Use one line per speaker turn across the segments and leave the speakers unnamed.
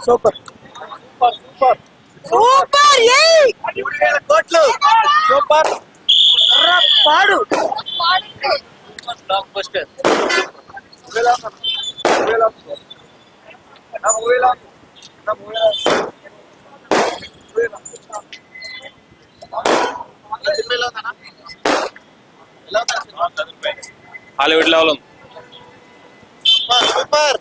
Super super super కోట్లు super పాడు
block buster. Hollywood level ఉంది.
సూపర్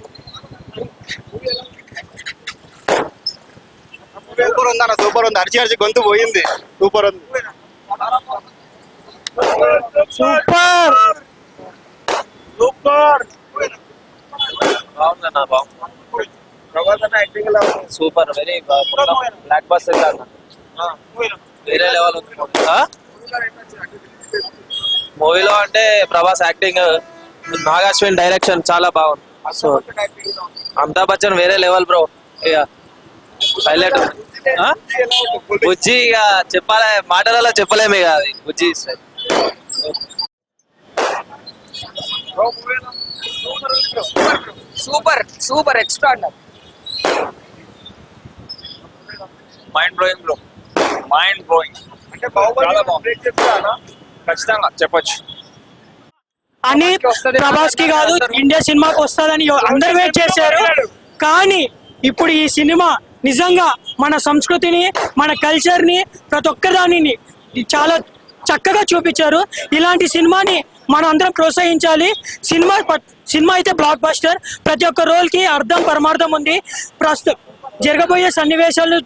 సూపర్ ఉంది అన్న, సూపర్ ఉంది. అరిచి అరిచి గొంతు పోయింది. సూపర్ ఉంది. సూపర్ సూపర్
బాగుందన్న, బాగుంది.
ప్రభాస్ అన్న యాక్టింగ్ ఎలా ఉంది?
సూపర్, వెరీ బ్లాక్ బస్టర్ వేరే లెవెల్ ఉంది. మూవీలో అంటే ప్రభాస్ యాక్టింగ్, నాగాశ్విన్ డైరెక్షన్ చాలా బాగుంది. సో అమితాబ్ బచ్చన్ వేరే లెవెల్ బ్రో. ఇక హైలైట్. బుజ్జి ఇక చెప్పాలి, మాటలలో చెప్పలేము ఇక. అది Bujji
super super extraordinary.
Mind blowing bro, mind blowing.
అంటే బాహుబలి
ఖచ్చితంగా చెప్పొచ్చు.
అని ప్రభాస్ కి కాదు, ఇండియా సినిమాకి వస్తుందని అందరు వెయిట్ చేశారు. కానీ ఇప్పుడు ఈ సినిమా నిజంగా మన సంస్కృతిని, మన కల్చర్ ని, ప్రతి ఒక్కదానిని చాలా చక్కగా చూపించారు. ఇలాంటి సినిమాని మనం అందరం ప్రోత్సహించాలి. సినిమా అయితే బ్లాక్ బస్టర్. ప్రతి ఒక్క రోల్ కి అర్థం పరమార్థం ఉంది. ప్రస్తుతం జరగబోయే సన్నివేశాలు,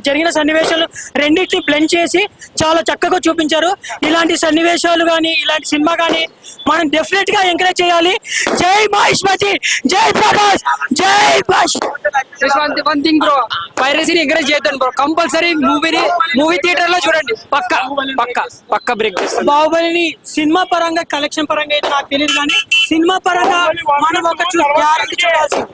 జరిగిన సన్నివేశాలు రెండింటిని బ్లెండ్ చేసి చాలా చక్కగా చూపించారు. ఇలాంటి సన్నివేశాలు కానీ, ఇలాంటి సినిమా కానీ మనం డెఫినెట్ గా ఎంకరేజ్ చేయాలి. జై మహేష్మతి, జై ప్రభాస్, జై భాష్.
వన్ థింగ్ బ్రో, పైరసీని ఎంకరేజ్ చేద్దాం బ్రో. కంపల్సరీ మూవీ థియేటర్ లో చూడండి. పక్క బ్రేక్.
బాహుబలిని సినిమా పరంగా, కలెక్షన్ పరంగా అయితే నాకు తెలియదు, కానీ సినిమా పరంగా మనం ఒక గ్యారెంటీ చూడాల్సింది.